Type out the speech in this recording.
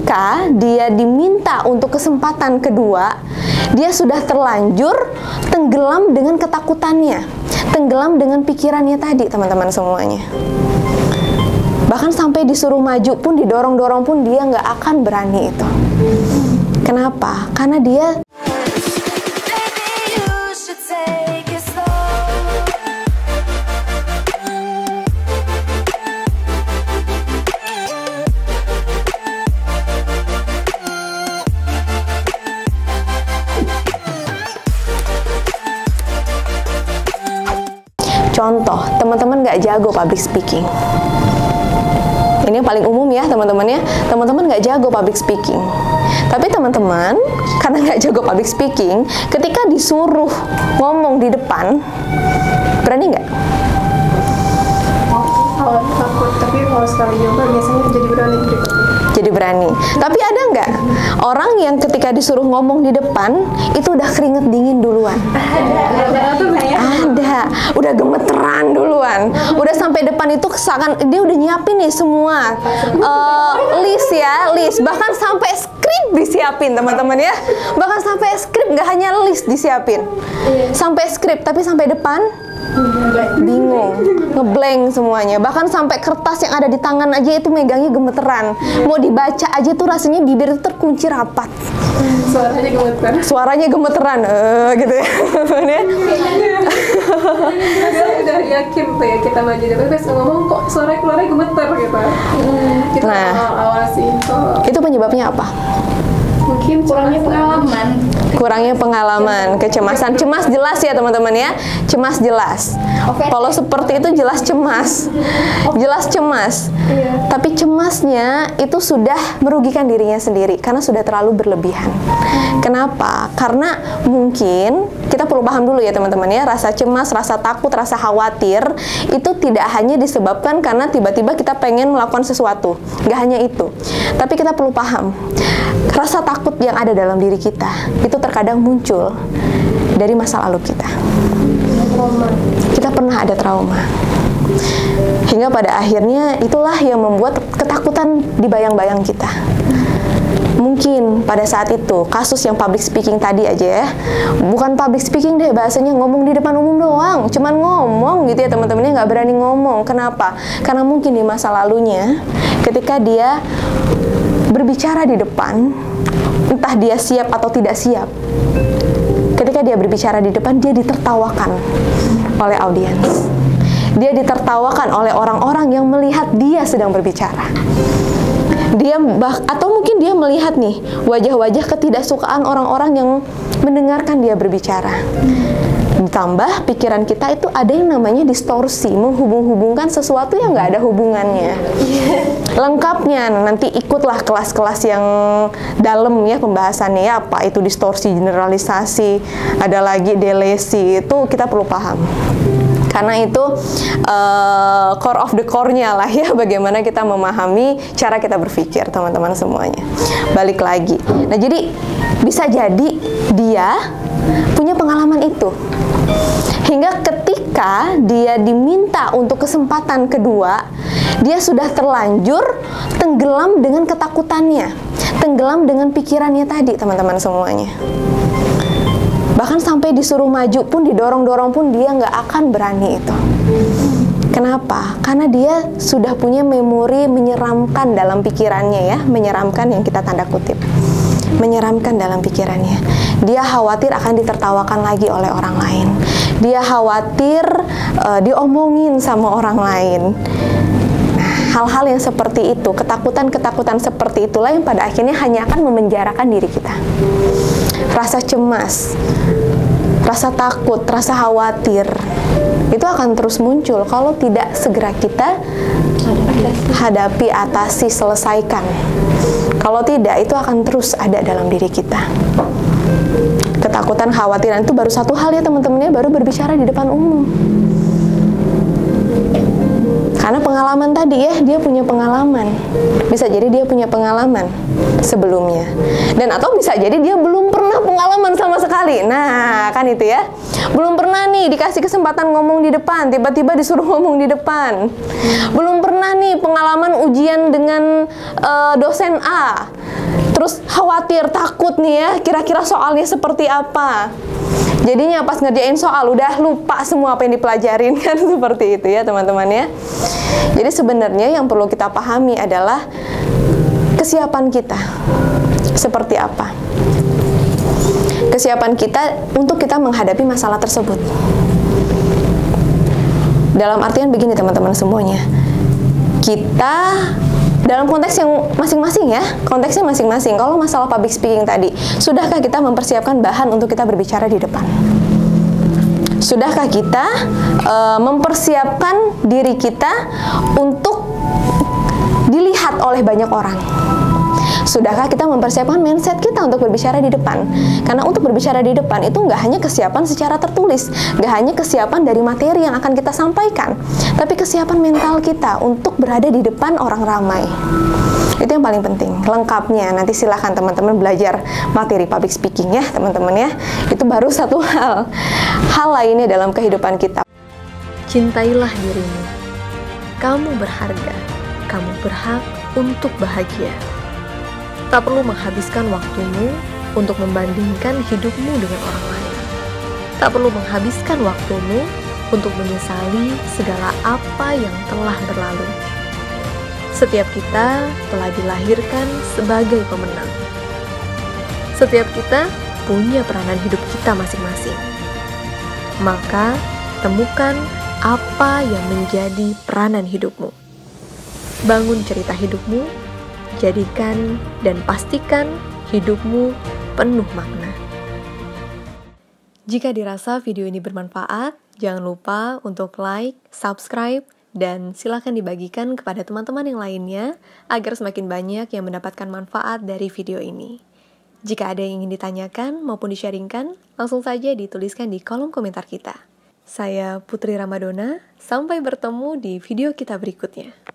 ketika dia diminta untuk kesempatan kedua, dia sudah terlanjur tenggelam dengan ketakutannya, tenggelam dengan pikirannya tadi, teman-teman semuanya. Bahkan sampai disuruh maju pun, didorong-dorong pun, dia nggak akan berani itu. Kenapa? Karena dia contoh, teman-teman nggak jago public speaking. Ini yang paling umum ya teman-teman ya. Teman-teman nggak jago public speaking. Tapi teman-teman, karena nggak jago public speaking, ketika disuruh ngomong di depan, berani nggak? Kalau takut, tapi kalau sekali nyoba biasanya jadi berani gitu. Jadi berani. Tapi ada nggak orang yang ketika disuruh ngomong di depan itu udah keringet dingin duluan? Ada. Udah gemeteran duluan. Udah sampai depan itu kesakan dia udah nyiapin nih semua list ya, list. Bahkan sampai skrip disiapin teman-teman ya. Bahkan sampai skrip, nggak hanya list disiapin. Sampai skrip, tapi sampai depan bingung, ngeblank semuanya. Bahkan sampai kertas yang ada di tangan aja itu megangnya gemeteran. Mau dibaca aja tuh rasanya bibir itu terkunci rapat. Suaranya gemeteran. Suaranya gemeteran, gitu ya. Udah yakin tuh ya kita maju, tapi pas ngomong kok suaranya keluarnya gemeter gitu. Kita awal sih. Itu penyebabnya apa? Mungkin kurangnya pengalaman. Kurangnya pengalaman, kecemasan. Cemas jelas ya teman-teman ya. Cemas jelas. Kalau seperti itu jelas cemas. Jelas cemas. Tapi cemasnya itu sudah merugikan dirinya sendiri karena sudah terlalu berlebihan. Kenapa? Karena mungkin kita perlu paham dulu ya teman-teman ya, rasa cemas, rasa takut, rasa khawatir itu tidak hanya disebabkan karena tiba-tiba kita pengen melakukan sesuatu. Nggak hanya itu. Tapi kita perlu paham, rasa takut yang ada dalam diri kita itu terkadang muncul dari masa lalu kita. Kita pernah ada trauma. Hingga pada akhirnya itulah yang membuat ketakutan di bayang-bayang kita. Mungkin pada saat itu, kasus yang public speaking tadi aja ya, bukan public speaking deh, bahasanya ngomong di depan umum doang, cuman ngomong gitu ya teman-temannya, nggak berani ngomong. Kenapa? Karena mungkin di masa lalunya, ketika dia berbicara di depan, entah dia siap atau tidak siap, ketika dia berbicara di depan, dia ditertawakan oleh audiens. Dia ditertawakan oleh orang-orang yang melihat dia sedang berbicara. Atau mungkin dia melihat nih wajah-wajah ketidaksukaan orang-orang yang mendengarkan dia berbicara. Ditambah pikiran kita itu ada yang namanya distorsi, menghubung-hubungkan sesuatu yang nggak ada hubungannya. Lengkapnya nanti ikutlah kelas-kelas yang dalam ya pembahasannya ya, apa itu distorsi, generalisasi, ada lagi delesi, itu kita perlu paham. Karena itu core of the core-nya lah ya, bagaimana kita memahami cara kita berpikir teman-teman semuanya. Balik lagi. Nah jadi bisa jadi dia punya pengalaman itu. Hingga ketika dia diminta untuk kesempatan kedua, dia sudah terlanjur tenggelam dengan ketakutannya, tenggelam dengan pikirannya tadi teman-teman semuanya. Bahkan sampai disuruh maju pun, didorong-dorong pun, dia nggak akan berani itu. Kenapa? Karena dia sudah punya memori menyeramkan dalam pikirannya ya, menyeramkan yang kita tanda kutip. Menyeramkan dalam pikirannya. Dia khawatir akan ditertawakan lagi oleh orang lain. Dia khawatir diomongin sama orang lain. Hal-hal yang seperti itu, ketakutan-ketakutan seperti itulah yang pada akhirnya hanya akan memenjarakan diri kita. Rasa cemas, rasa takut, rasa khawatir, itu akan terus muncul kalau tidak segera kita hadapi, atasi, selesaikan. Kalau tidak, itu akan terus ada dalam diri kita. Ketakutan, khawatiran itu baru satu hal ya teman-temannya, baru berbicara di depan umum. Karena pengalaman tadi ya, dia punya pengalaman. Bisa jadi dia punya pengalaman sebelumnya. Dan atau bisa jadi dia belum pernah pengalaman sama sekali. Nah, kan itu ya. Belum pernah nih dikasih kesempatan ngomong di depan, tiba-tiba disuruh ngomong di depan. Belum pernah nih pengalaman ujian dengan dosen A. terus khawatir, takut nih ya, kira-kira soalnya seperti apa. Jadinya pas ngerjain soal udah lupa semua apa yang dipelajarin kan, seperti itu ya teman-teman ya. Jadi sebenarnya yang perlu kita pahami adalah kesiapan kita seperti apa. Kesiapan kita untuk kita menghadapi masalah tersebut. Dalam artian begini teman-teman semuanya, kita dalam konteks yang masing-masing ya, konteksnya masing-masing. Kalau masalah public speaking tadi, sudahkah kita mempersiapkan bahan untuk kita berbicara di depan? Sudahkah kita mempersiapkan diri kita untuk dilihat oleh banyak orang? Sudahkah kita mempersiapkan mindset kita untuk berbicara di depan? Karena untuk berbicara di depan itu nggak hanya kesiapan secara tertulis, nggak hanya kesiapan dari materi yang akan kita sampaikan, tapi kesiapan mental kita untuk berada di depan orang ramai. Itu yang paling penting. Lengkapnya nanti silahkan teman-teman belajar materi public speaking ya teman-teman ya. Itu baru satu hal. Hal lainnya dalam kehidupan kita. Cintailah dirimu. Kamu berharga. Kamu berhak untuk bahagia. Tak perlu menghabiskan waktumu untuk membandingkan hidupmu dengan orang lain. Tak perlu menghabiskan waktumu untuk menyesali segala apa yang telah berlalu. Setiap kita telah dilahirkan sebagai pemenang. Setiap kita punya peranan hidup kita masing-masing. Maka, temukan apa yang menjadi peranan hidupmu. Bangun cerita hidupmu, jadikan dan pastikan hidupmu penuh makna. Jika dirasa video ini bermanfaat, jangan lupa untuk like, subscribe, dan silakan dibagikan kepada teman-teman yang lainnya agar semakin banyak yang mendapatkan manfaat dari video ini. Jika ada yang ingin ditanyakan maupun di-sharingkan, langsung saja dituliskan di kolom komentar kita. Saya Putri Ramadona, sampai bertemu di video kita berikutnya.